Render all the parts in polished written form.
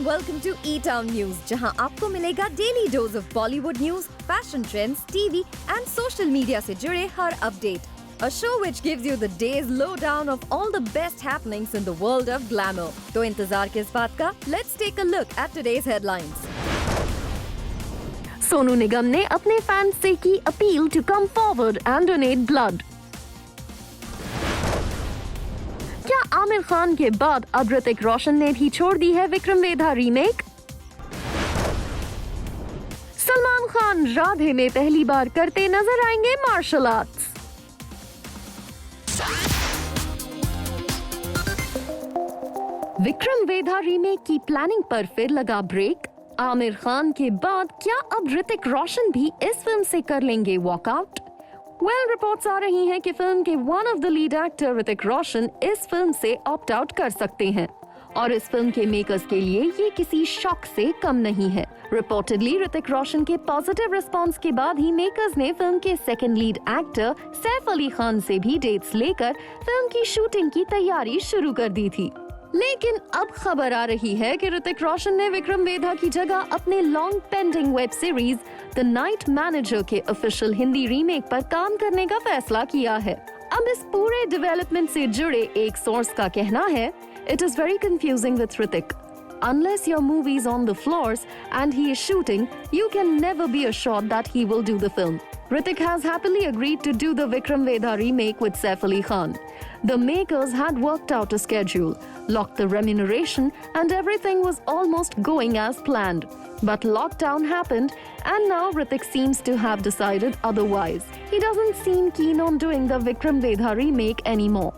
welcome to E-Town News, जहां आपको मिलेगा daily dose of Bollywood news, fashion trends, TV and social media से जुड़े हर update. A show which gives you the day's lowdown of all the best happenings in the world of glamour. तो इंतजार किस बात का? Let's take a look at today's headlines. Sonu Nigam ने अपने fans से की appeal to come forward and donate blood. क्या आमिर खान के बाद अब ऋतिक रोशन ने भी छोड़ दी है विक्रम वेधा रीमेक? सलमान खान राधे में पहली बार करते नजर आएंगे martial arts. Vikram Vedha remake की प्लानिंग पर फिर लगा ब्रेक. आमिर खान के बाद क्या अब ऋतिक रोशन भी इस फिल्म से कर लेंगे वॉकआउट? रिपोर्ट्स आ रही हैं कि फिल्म के one of the lead actor Hrithik Roshan इस फिल्म से ऑप्ट आउट कर सकते हैं और इस फिल्म के मेकर्स के लिए ये किसी शॉक से कम नहीं है. रिपोर्टेडली ऋतिक रोशन के पॉजिटिव रिस्पांस के बाद ही मेकर्स ने फिल्म के second lead actor Saif Ali Khan से भी डेट्स लेकर फिल्म की शूटिंग की तैयारी शुरू कर दी थी. लेकिन अब खबर आ रही है कि ऋतिक रोशन ने विक्रम वेधा की जगह अपने long pending web series the night manager के ऑफिशियल हिंदी रीमेक पर काम करने का फैसला किया है. अब इस पूरे डेवलपमेंट से जुड़े एक सोर्स का कहना है, it is very confusing with Hrithik. Unless your movie is on the floors and he is shooting, you can never be assured that he will do the film. Hrithik has happily agreed to do the Vikram Vedha remake with Saif Ali Khan. The makers had worked out a schedule, locked the remuneration, and everything was almost going as planned. But lockdown happened, and now Hrithik seems to have decided otherwise. He doesn't seem keen on doing the Vikram Vedha remake anymore.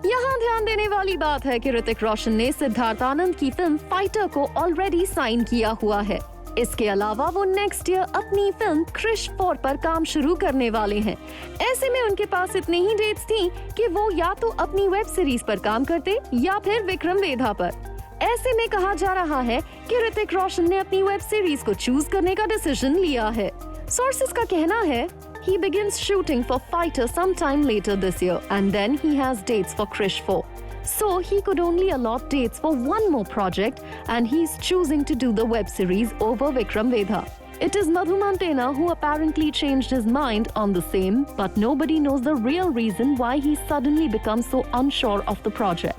यहाँ ध्यान देने वाली बात है कि ऋतिक रोशन ने सिद्धार्थ आनंद की film fighter को ऑलरेडी साइन किया हुआ है. इसके अलावा वो नेक्स्ट ईयर अपनी फिल्म क्रिश 4 पर काम शुरू करने वाले हैं. ऐसे में उनके पास इतनी ही डेट्स थी कि वो या तो अपनी वेब सीरीज पर काम करते या फिर विक्रम वेधा पर. ऐसे में कहा जा रहा है कि ऋतिक रोशन ने अपनी वेब सीरीज को चूज करने का डिसीजन लिया है. सोर्सेस का कहना है he begins shooting for Fighter sometime later this year and then he has dates for Krish 4. So he could only allot dates for one more project and he's choosing to do the web series over Vikram Vedha. It is Madhu Mantena who apparently changed his mind on the same, but nobody knows the real reason why he suddenly becomes so unsure of the project.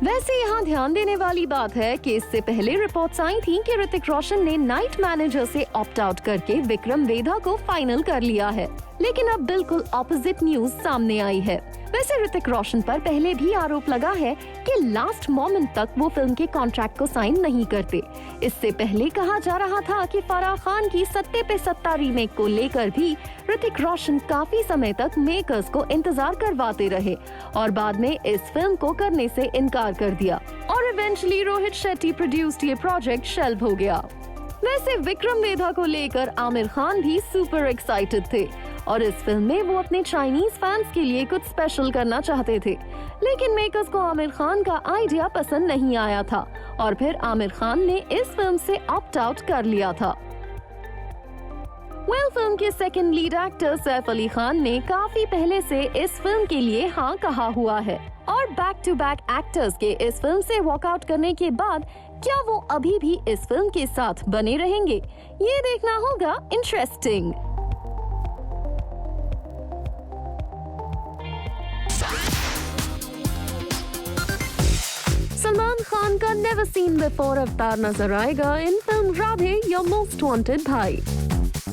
वैसे यहाँ ध्यान देने वाली बात है कि इससे पहले रिपोर्ट्स आई थी कि ऋतिक रोशन ने नाइट मैनेजर से ऑप्ट आउट करके विक्रम वेधा को फाइनल कर लिया है. लेकिन अब बिल्कुल ऑपोजिट न्यूज सामने आई है. वैसे ऋतिक रोशन पर पहले भी आरोप लगा है कि लास्ट मोमेंट तक वो फिल्म के कॉन्ट्रैक्ट को साइन नहीं करते. इससे पहले कहा जा रहा था कि फराह खान की सत्ते पे सत्ता रीमेक को लेकर भी ऋतिक रोशन काफी समय तक मेकर्स को इंतजार करवाते रहे और बाद में इस फिल्म को करने से इनकार कर दिया और इवेंचुअली रोहित शेट्टी प्रोड्यूस्ड ये प्रोजेक्ट शेल्व हो गया. वैसे विक्रम वेधा को लेकर आमिर खान भी सुपर एक्साइटेड थे और इस फिल्म में वो अपने चाइनीज फैंस के लिए कुछ स्पेशल करना चाहते थे. लेकिन मेकर्स को आमिर खान का आइडिया पसंद नहीं आया था और फिर आमिर खान ने इस फिल्म से ऑप्ट आउट कर लिया था. फिल्म के second lead actor Saif Ali Khan ने काफी पहले से इस फिल्म के लिए हाँ कहा हुआ है और बैक टू बैक एक्टर्स के इस फिल्म से वॉकआउट करने के बाद क्या वो अभी भी इस फिल्म के साथ बने रहेंगे, ये देखना होगा इंटरेस्टिंग. सलमान खान का नेवर सीन बिफोर अवतार नजर आएगा इन film Radhe your most wanted भाई.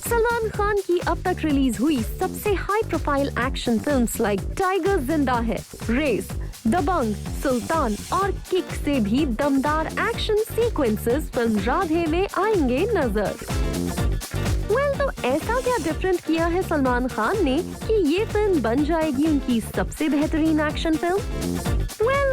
सलमान खान की अब तक रिलीज हुई सबसे high profile action films like tiger जिंदा है, रेस, दबंग, सुल्तान और किक से भी दमदार एक्शन सीक्वेंसेस फिल्म राधे में आएंगे नजर. तो ऐसा क्या डिफरेंट किया है सलमान खान ने कि ये फिल्म बन जाएगी उनकी सबसे बेहतरीन एक्शन फिल्म?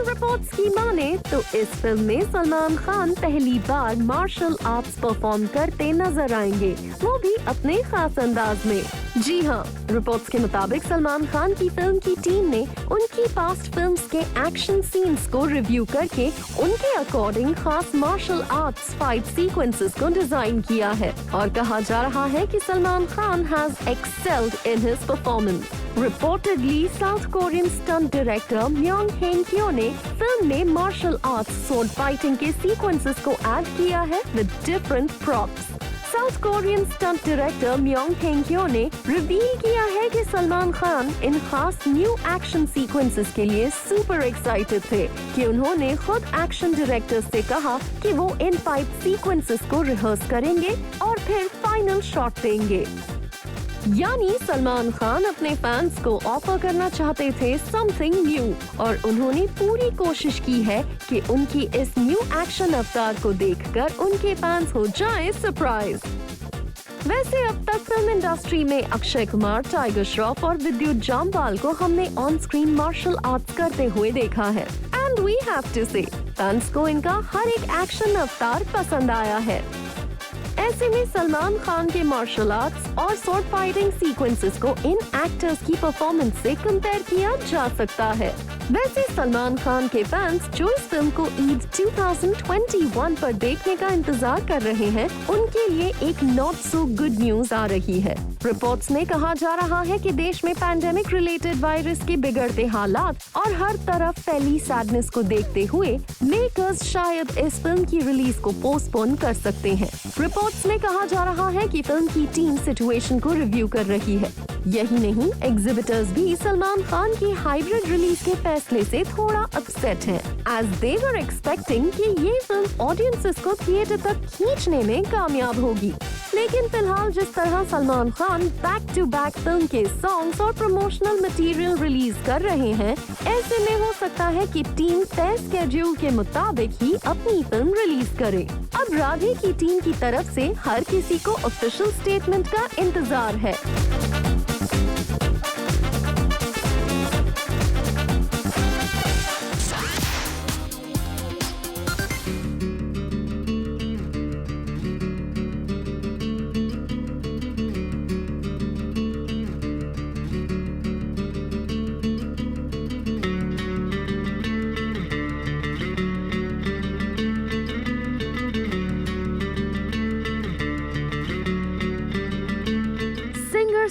रिपोर्ट्स की माने तो इस फिल्म में सलमान खान पहली बार मार्शल आर्ट्स परफॉर्म करते नजर आएंगे, वो भी अपने खास अंदाज में. जी हाँ, रिपोर्ट्स के मुताबिक सलमान खान की फिल्म की टीम ने उनकी पास्ट फिल्म्स के एक्शन सीन्स को रिव्यू करके उनके अकॉर्डिंग खास मार्शल आर्ट्स फाइट सीक्वेंसेस को डिजाइन किया है और कहा जा रहा है कि Salman Khan has excelled in his performance. Reportedly, South Korean stunt director Myung Hae-kyo ने फिल्म में मार्शल आर्ट्स sword fighting के sequences को add किया है with different props. South Korean stunt director Myeong Hengkyo ने रिवील किया है कि सलमान खान इन खास न्यू एक्शन सीक्वेंसेस के लिए सुपर एक्साइटेड थे कि उन्होंने खुद एक्शन डायरेक्टर से कहा कि वो इन फाइट सीक्वेंसेस को रिहर्स करेंगे और फिर फाइनल शॉट देंगे। यानी सलमान खान अपने फैंस को ऑफर करना चाहते थे समथिंग न्यू और उन्होंने पूरी कोशिश की है कि उनकी इस न्यू एक्शन अवतार को देखकर उनके फैंस हो जाएं सरप्राइज। वैसे अब तक फिल्म इंडस्ट्री में अक्षय कुमार, टाइगर श्रॉफ और विद्युत जामवाल को हमने ऑन स्क्रीन मार्शल आर्ट्स करते हुए देखा है एंड वी हैव टू से फैंस को इनका हर एक एक्शन अवतार पसंद आया है। ऐसे में सलमान खान के मार्शल आर्ट्स और स्वॉर्ड फाइटिंग सीक्वेंसेस को इन एक्टर्स की परफॉर्मेंस से कंपेयर किया जा सकता है। वैसे सलमान खान के फैंस जो इस फिल्म को ईद 2021 पर देखने का इंतजार कर रहे हैं, उनके लिए एक नॉट सो गुड न्यूज आ रही है। रिपोर्ट्स में कहा जा रहा है कि देश में पैंडेमिक रिलेटेड वायरस के बिगड़ते हालात और हर तरफ फैली सैडनेस को देखते हुए मेकर्स शायद इस फिल्म की रिलीज को पोस्टपोन कर सकते हैं। रिपोर्ट्स में कहा जा रहा है कि फिल्म की टीम सिचुएशन को रिव्यू कर रही है। यही नहीं, एग्जिबिटर्स भी सलमान खान की हाइब्रिड रिलीज के फैसले से थोड़ा अपसेट हैं, एज दे वर एक्सपेक्टिंग कि ये फिल्म ऑडियंसेस को थिएटर तक खींचने में कामयाब होगी। लेकिन फिलहाल जिस तरह Salman Khan back to back film के सॉन्ग्स और प्रमोशनल मटेरियल रिलीज कर रहे हैं, ऐसे में हो सकता है कि टीम तय स्केड्यूल के मुताबिक ही अपनी फिल्म रिलीज करे। अब राधे की टीम की तरफ से हर किसी को ऑफिशियल स्टेटमेंट का इंतजार है।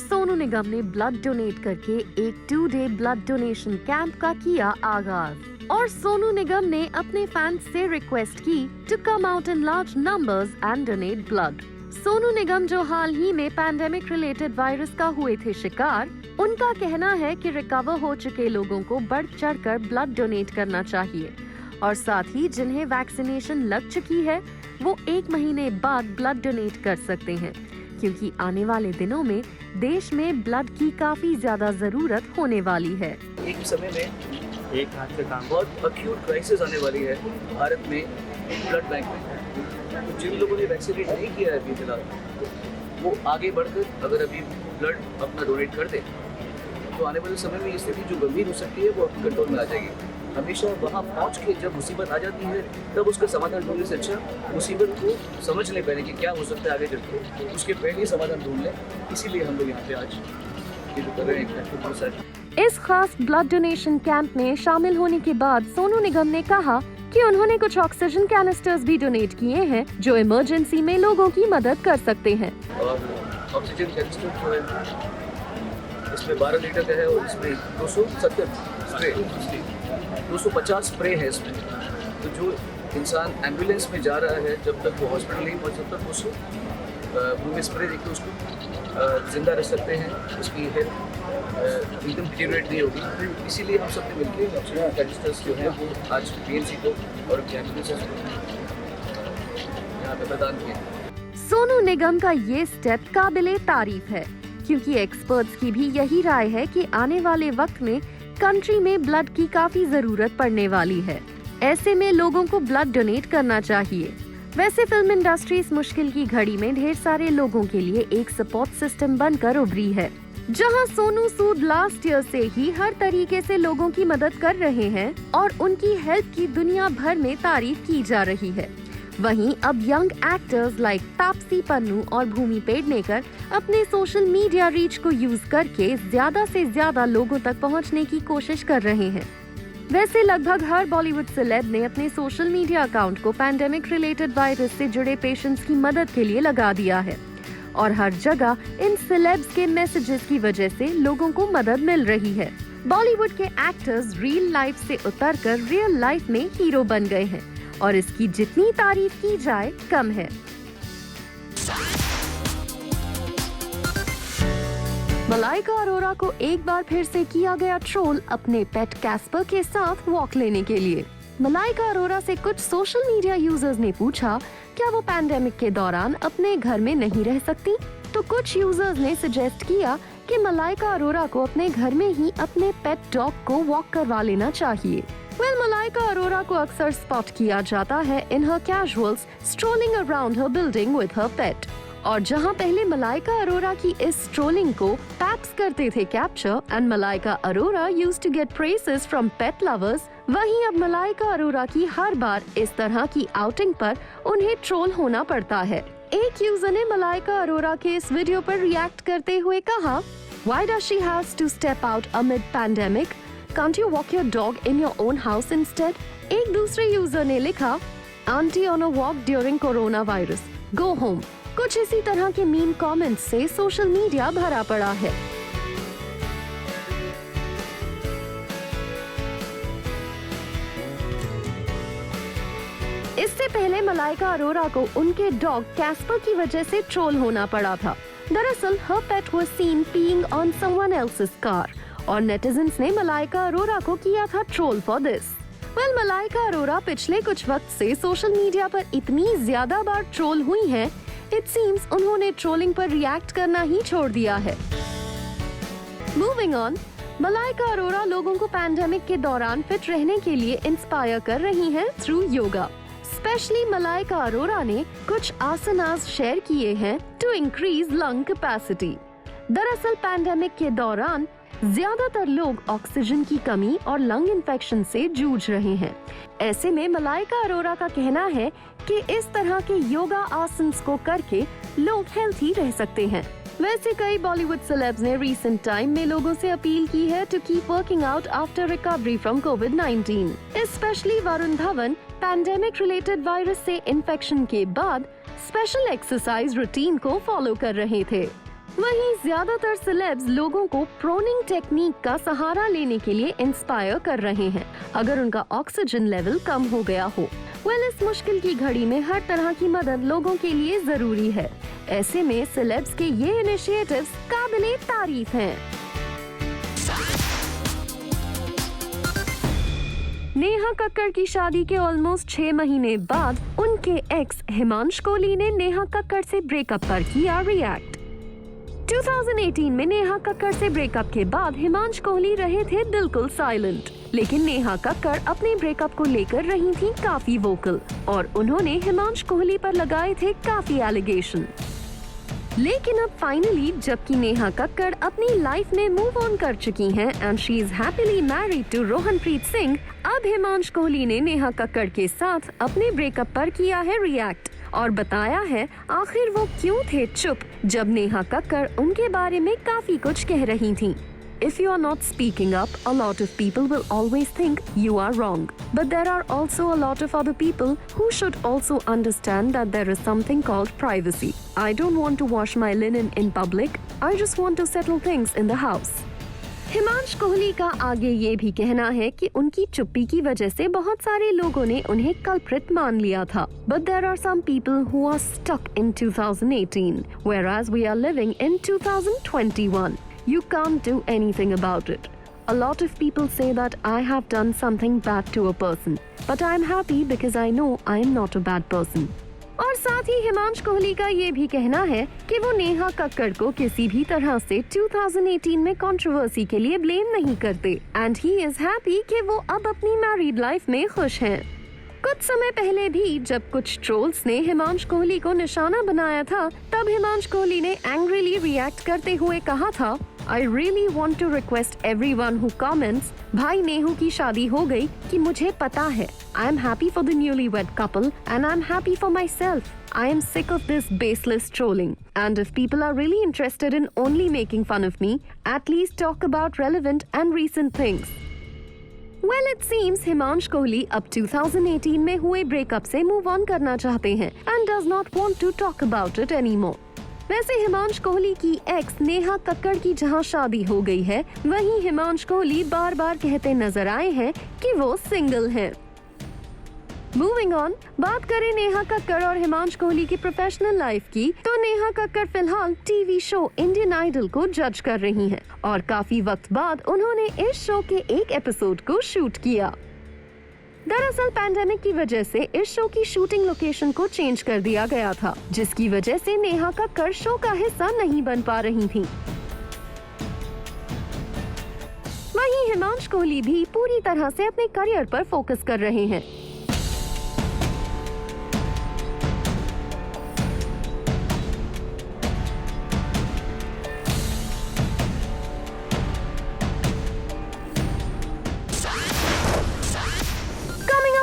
सोनू निगम ने ब्लड डोनेट करके एक 2-डे ब्लड डोनेशन कैंप का किया आगाज और सोनू निगम ने अपने फैंस से रिक्वेस्ट की to come out in large numbers and donate blood. Sonu Nigam जो हाल ही में पैंडेमिक रिलेटेड वायरस का हुए थे शिकार, उनका कहना है कि रिकवर हो चुके लोगों को बढ़ चढ़कर ब्लड डोनेट करना चाहिए और साथ ही जिन्हें वैक्सीनेशन लग चुकी है वो 1 महीने बाद ब्लड डोनेट कर सकते हैं, क्योंकि आने वाले दिनों में देश में ब्लड की काफी ज्यादा जरूरत होने वाली है। एक समय में एक हाथ से काम बहुत अक्यूट क्राइसिस आने वाली है भारत में ब्लड बैंक में। तो जिन लोगों ने वैक्सीनेट नहीं किया है अभी फिलहाल, वो आगे बढ़कर अगर अभी ब्लड अपना डोनेट कर दें तो आने वाले समय में ये स्थिति जो गंभीर हो सकती है वो अपने कंट्रोल में आ जाएगी। हमेशा वहाँ पहुँच के जब मुसीबत आ जाती है तब उसका समाधान ढूंढने से अच्छा मुसीबत को समझ लें पहले कि क्या हो सकता है आगे चलकर, उसके पहले ही समाधान ढूंढ लें। इसीलिए हम लोग यहाँ पे आज ये जो कर रहे हैं। इस खास ब्लड डोनेशन कैंप में शामिल होने के बाद सोनू निगम ने कहा कि उन्होंने कुछ ऑक्सीजन कैनिस्टर्स भी डोनेट किए हैं जो इमरजेंसी में लोगों की मदद कर सकते हैं। और ऑक्सीजन कैनिस्टर जो है इसमें 12 लीटर का है और इसमें 270 स्प्रे 250 स्प्रे है इसमें। तो जो इंसान एम्बुलेंस में जा रहा है जब तक वो हॉस्पिटल नहीं पहुंच तब तक उसको मुँह में स्प्रे देकर उसको जिंदा रख सकते हैं, उसकी हेल्थ एकदम डिटेरियोरेट नहीं होगी। इसीलिए हम सबने मिलकर ऑक्सीजन कैनिस्टर्स जो हैं वो आज पीएमसी को और एम्बुलेंसेस को यहाँ पे प्रदान किए। सोनू निगम का ये स्टेप काबिले तारीफ है, क्योंकि एक्सपर्ट्स की भी यही राय है कि आने वाले वक्त में कंट्री में ब्लड की काफी जरूरत पड़ने वाली है। ऐसे में लोगों को ब्लड डोनेट करना चाहिए। वैसे फिल्म इंडस्ट्री इस मुश्किल की घड़ी में ढेर सारे लोगों के लिए एक सपोर्ट सिस्टम बनकर उभरी है, जहां सोनू सूद लास्ट ईयर से ही हर तरीके से लोगों की मदद कर रहे हैं और उनकी हेल्प की दुनिया भर में तारीफ की जा रही है। वहीं अब young actors like Taapsee Pannu और भूमि पेडनेकर अपने सोशल मीडिया रीच को यूज करके ज्यादा से ज्यादा लोगों तक पहुंचने की कोशिश कर रहे हैं। वैसे लगभग हर बॉलीवुड सेलेब ने अपने सोशल मीडिया अकाउंट को पैंडेमिक रिलेटेड वायरस से जुड़े पेशेंट्स की मदद के लिए लगा दिया है और हर जगह इन सेलेब्स के मैसेजेस की वजह से लोगों को मदद मिल रही है। बॉलीवुड के एक्टर्स रियल लाइफ से उतरकर रियल लाइफ में हीरो बन गए हैं और इसकी जितनी तारीफ की जाए कम है। मलाइका अरोरा को एक बार फिर से किया गया ट्रोल अपने पेट कैस्पर के साथ वॉक लेने के लिए। मलाइका अरोरा से कुछ सोशल मीडिया यूजर्स ने पूछा क्या वो पैंडेमिक के दौरान अपने घर में नहीं रह सकती, तो कुछ यूजर्स ने सजेस्ट किया कि मलाइका अरोरा को अपने घर में ही अपने पेट डॉग को वॉक करवा लेना चाहिए। मलाइका अरोरा को अक्सर स्पॉट किया जाता है in her casuals strolling around her building with her pet. और जहां पहले मलाइका अरोरा की इस स्ट्रोलिंग को पैप्स करते थे capture and Malaika Arora used to get praises from pet lovers, वहीं अब मलाइका अरोरा की हर बार इस तरह की आउटिंग पर उन्हें ट्रोल होना पड़ता है। एक यूजर ने मलाइका अरोरा के इस वीडियो पर रिएक्ट करते हुए कहा, Why does she has to step out amid pandemic? Can't you walk your dog in your own house instead? एक दूसरे यूजर ने लिखा, Auntie on a walk during coronavirus. Go home. कुछ इसी तरह के मीम कमेंट्स से सोशल मीडिया भरा पड़ा है। इससे पहले मलाइका अरोरा को उनके डॉग कैस्पर की वजह से ट्रोल होना पड़ा था। दरअसल her pet was seen peeing on someone else's car और नेटिजन्स ने मलाइका अरोरा को किया था troll for this. Malaika Arora पिछले कुछ वक्त से सोशल मीडिया पर इतनी ज्यादा बार ट्रोल हुई हैं, इट सीम्स उन्होंने ट्रोलिंग पर रिएक्ट करना ही छोड़ दिया है। मूविंग ऑन, मलाइका अरोरा लोगों को पैंडेमिक के दौरान फिट रहने के लिए इंस्पायर कर रही हैं थ्रू योगा। स्पेशली मलाइका अरोरा ने कुछ आसनास शेयर किए हैं टू इंक्रीज लंग कैपेसिटी। दरअसल पैंडेमिक के दौरान ज्यादातर लोग ऑक्सीजन की कमी और लंग इन्फेक्शन से जूझ रहे हैं। ऐसे में मलाइका अरोरा का कहना है कि इस तरह के योगा आसन्स को करके लोग हेल्थी रह सकते हैं। वैसे कई बॉलीवुड सेलेब्स ने रीसेंट टाइम में लोगों से अपील की है to keep working out after recovery from कोविड-19। Specially Varun Dhawan pandemic related virus से इन्फेक्शन के बाद स्पेशल एक्सरसाइज रूटीन को फॉलो कर रहे थे। वहीं ज्यादातर सेलेब्स लोगों को प्रोनिंग टेक्निक का सहारा लेने के लिए इंस्पायर कर रहे हैं अगर उनका ऑक्सीजन लेवल कम हो गया हो। इस मुश्किल की घड़ी में हर तरह की मदद लोगों के लिए जरूरी है। ऐसे में सेलेब्स के ये इनिशिएटिव्स काबिले तारीफ हैं। नेहा कक्कड़ की शादी के ऑलमोस्ट 6 महीने बाद उनके एक्स हिमांश कोहली ने नेहा कक्कड़ से ब्रेकअप पर किया रिएक्ट। 2018 में नेहा कक्कड़ से ब्रेकअप के बाद हिमांश कोहली रहे थे बिल्कुल साइलेंट, लेकिन नेहा कक्कड़ अपने ब्रेकअप को लेकर रही थी काफी वोकल और उन्होंने हिमांश कोहली पर लगाए थे काफी एलिगेशन। लेकिन अब फाइनली जबकि नेहा कक्कड़ अपनी लाइफ में मूव ऑन कर चुकी हैं and she is happily married to Rohanpreet Singh, अब हिमांश कोहली ने नेहा कक्कड़ के साथ अपने ब्रेकअप पर किया है रिएक्ट और बताया है आखिर वो क्यों थे चुप जब नेहा कक्कड़ उनके बारे में काफी कुछ कह रही थीं। If you are not speaking up, a lot of people will always think you are wrong. But there are also a lot of other people who should also understand that there is something called privacy. I don't want to wash my linen in public. I just want to settle things in the house. Himansh Kohli का आगे ये भी कहना है कि उनकी चुप्पी की वजह से बहुत सारे लोगों ने उन्हें कल्प्रिट मान लिया था। But there are some people who are stuck in 2018, whereas we are living in 2021. You can't do anything about it. A lot of people say that I have done something bad to a person, but I am happy because I know I am not a bad person. और साथ ही हिमांश कोहली का ये भी कहना है कि वो नेहा कक्कड़ को किसी भी तरह से 2018 में कंट्रोवर्सी के लिए ब्लेम नहीं करते एंड ही इज हैप्पी कि वो अब अपनी मैरिड लाइफ में खुश हैं। कुछ समय पहले भी जब कुछ ट्रोल्स ने हिमांश कोहली को निशाना बनाया था, तब हिमांश कोहली ने एंग्रीली रिएक्ट करते हुए कहा था, I really want to request everyone who comments, भाई नेहू की शादी हो गई कि मुझे पता है। I am happy for the newlywed couple and I am happy for myself. I am sick of this baseless trolling. And if people are really interested in only making fun of me, at least talk about relevant and recent things. Well, it seems Himansh Kohli अब 2018 में हुए breakup से move on करना चाहते हैं and does not want to talk about it anymore. वैसे हिमांशु कोहली की x Neha Kakkar की जहां शादी हो गई है, वहीं हिमांशु कोहली बार बार कहते नजर आए हैं कि वो सिंगल हैं। मूविंग ऑन, बात करें नेहा कक्कड़ और हिमांशु कोहली की प्रोफेशनल लाइफ की, तो नेहा कक्कड़ फिलहाल टीवी शो इंडियन आइडल को जज कर रही हैं और काफी वक्त बाद उन्होंने इस शो के एक एपिसोड को शूट किया। दरअसल पैंडेमिक की वजह से इस शो की शूटिंग लोकेशन को चेंज कर दिया गया था, जिसकी वजह से नेहा कक्कड़ शो का हिस्सा नहीं बन पा रही थी। वहीं हिमांशु कोहली भी पूरी तरह से अपने करियर पर फोकस कर रहे हैं।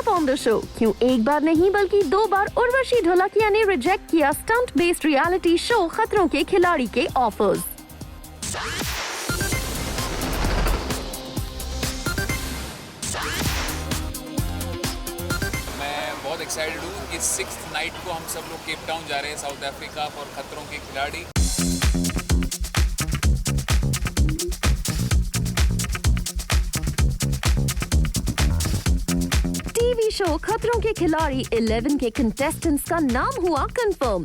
ऑन द शो, क्यों एक बार नहीं बल्कि 2 बार उर्वशी ढोलकिया ने रिजेक्ट किया स्टंट बेस्ड रियलिटी शो खतरों के खिलाड़ी के ऑफर्स। मैं बहुत एक्साइटेड हूँ कि 6th नाइट को हम सब लोग केप टाउन जा रहे हैं, साउथ अफ्रीका, फॉर खतरों के खिलाड़ी। टीवी शो खतरों के खिलाड़ी 11 के कंटेस्टेंट्स का नाम हुआ कंफर्म,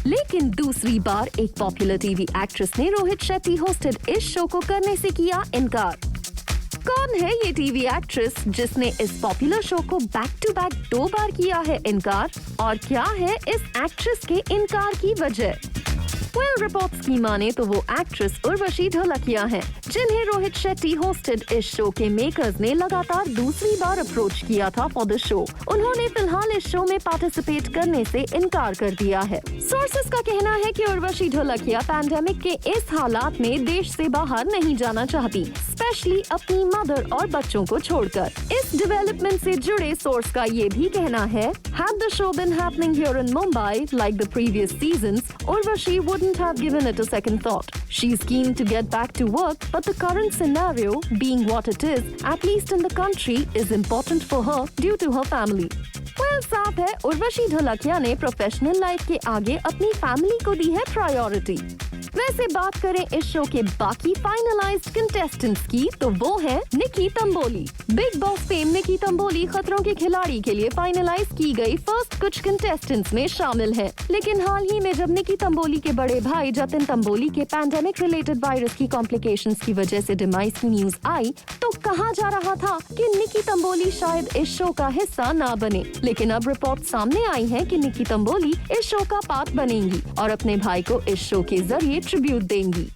लेकिन दूसरी बार एक पॉपुलर टीवी एक्ट्रेस ने रोहित शेट्टी होस्टेड इस शो को करने से किया इनकार। कौन है ये टीवी एक्ट्रेस जिसने इस पॉपुलर शो को बैक टू बैक 2 बार किया है इनकार, और क्या है इस एक्ट्रेस के इनकार की वजह? रिपोर्ट्स की माने तो वो एक्ट्रेस उर्वशी ढोलकिया हैं, जिन्हें रोहित शेट्टी होस्टेड इस शो के मेकर्स ने लगातार दूसरी बार अप्रोच किया था फॉर द शो। उन्होंने फिलहाल इस शो में पार्टिसिपेट करने से इनकार कर दिया है। सोर्सेस का कहना है कि उर्वशी ढोलकिया पैंडेमिक के इस हालात में देश से बाहर नहीं जाना चाहती, स्पेशली अपनी मदर और बच्चों को छोड़कर। इस डेवलपमेंट से जुड़े सोर्स का ये भी कहना है, had the show been happening here in Mumbai like the previous seasons, Urvashi wouldn't have given it a second thought. She's keen to get back to work, but the current scenario, being what it is, at least in the country, is important for her due to her family. साफ है उर्वशी ढोलकिया ने professional life के आगे अपनी family को दी है priority. वैसे बात करें इस शो के बाकी फाइनलाइज्ड कंटेस्टेंट्स की, तो वो है निकी तंबोली। बिग बॉस फेम निकी तंबोली खतरों के खिलाड़ी के लिए फाइनलाइज की गई फर्स्ट कुछ कंटेस्टेंट्स में शामिल है, लेकिन हाल ही में जब निकी तंबोली के बड़े भाई जतिन तंबोली के पैंडेमिक रिलेटेड वायरस की कॉम्प्लिकेशंस की वजह से डिमाइस की न्यूज आई, तो कहा जा रहा था कि निकी तंबोली शायद इस शो का हिस्सा ना बने, लेकिन अब रिपोर्ट सामने आई है कि निकी तंबोली इस शो का पार्ट बनेंगी और अपने भाई को इस शो के जरिए ट्रिब्यूट देंगी।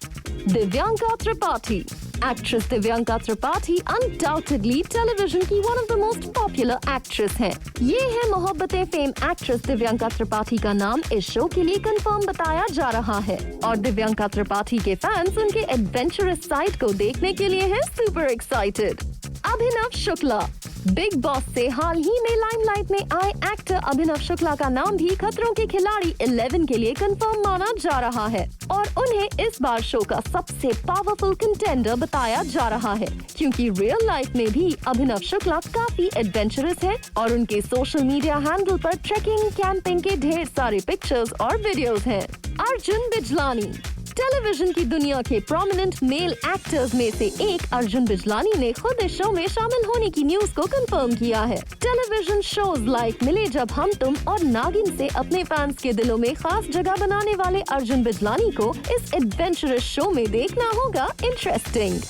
Divyanka Tripathi. Actress Divyanka Tripathi undoubtedly television की one of the most popular actress हैं। ये है मोहब्बतें फेम एक्ट्रेस दिव्यांका त्रिपाठी का नाम इस शो के लिए कंफर्म बताया जा रहा है, और दिव्यांका त्रिपाठी के फैंस उनके एडवेंचरस साइड को देखने के लिए हैं super excited. Abhinav Shukla. Big boss से हाल ही में लाइमलाइट में आए एक्टर अभिनव शुक्ला का नाम भी खतरों के खिलाड़ी 11 के लिए कंफर्म माना जा रहा है, और उन्हें इस बार शो का सबसे पावरफुल कंटेंडर बताया जा रहा है, क्योंकि रियल लाइफ में भी अभिनव शुक्ला काफी एडवेंचरस हैं और उनके सोशल मीडिया हैंडल पर ट्रैकिंग, कैंपिंग के ढेर सारे पिक्चर्स और वीडियोस हैं। अर्जुन बिजलानी। टेलीविजन की दुनिया के प्रोमिनेंट मेल एक्टर्स में से एक अर्जुन बिजलानी ने खुद इस शो में शामिल होने की न्यूज को कंफर्म किया है। टेलीविजन शोज लाइक मिले जब हम तुम और नागिन से अपने फैंस के दिलों में खास जगह बनाने वाले अर्जुन बिजलानी को इस एडवेंचरस शो में देखना होगा interesting.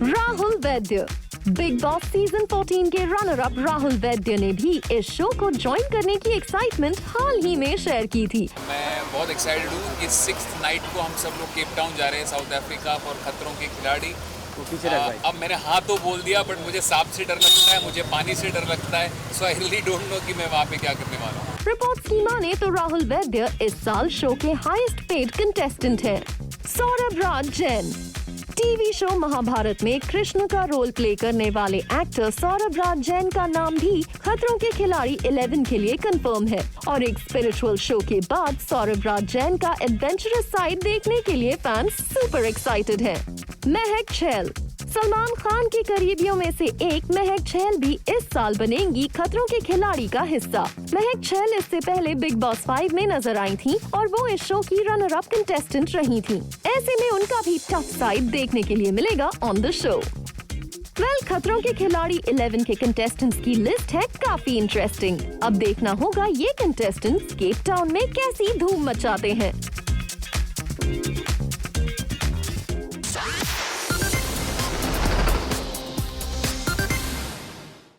Rahul Vaidya. Big boss season 14 के रनर अप राहुल वैद्य ने भी इस शो को ज्वाइन करने की एक्साइटमेंट हाल ही में शेयर की थी। मैं बहुत एक्साइटेड हूँ कि 6th नाइट को हम सब लोग केप टाउन जा रहे हैं, साउथ अफ्रीका, और खतरों के खिलाड़ी। अब मैंने हाँ तो बोल दिया, बट मुझे सांप से डर लगता है, मुझे पानी से डर लगता है, सो आई रियली डोंट नो कि मैं वहाँ पे क्या करने वाला हूँ। रिपोर्ट्स की माने तो राहुल वैद्य इस साल शो के हाईएस्ट पेड कंटेस्टेंट हैं। सौरभ राज जैन। टीवी शो महाभारत में कृष्ण का रोल प्ले करने वाले एक्टर सौरभ राज जैन का नाम भी खतरों के खिलाड़ी 11 के लिए कंफर्म है, और एक स्पिरिचुअल शो के बाद सौरभ राज जैन का एडवेंचरस साइड देखने के लिए फैंस सुपर एक्साइटेड हैं। महक छैल। सलमान खान के करीबियों में से एक महक छैल भी इस साल बनेंगी खतरों के खिलाड़ी का हिस्सा। महक छैल इससे पहले बिग बॉस 5 में नजर आई थी और वो इस शो की रनर अप कंटेस्टेंट रही थी। ऐसे में उनका भी टफ साइड देखने के लिए मिलेगा ऑन द शो। खतरों के खिलाड़ी 11 के कंटेस्टेंट्स की लिस्ट है काफी इंटरेस्टिंग। अब देखना होगा ये कंटेस्टेंट्स केप टाउन में कैसी धूम मचाते हैं।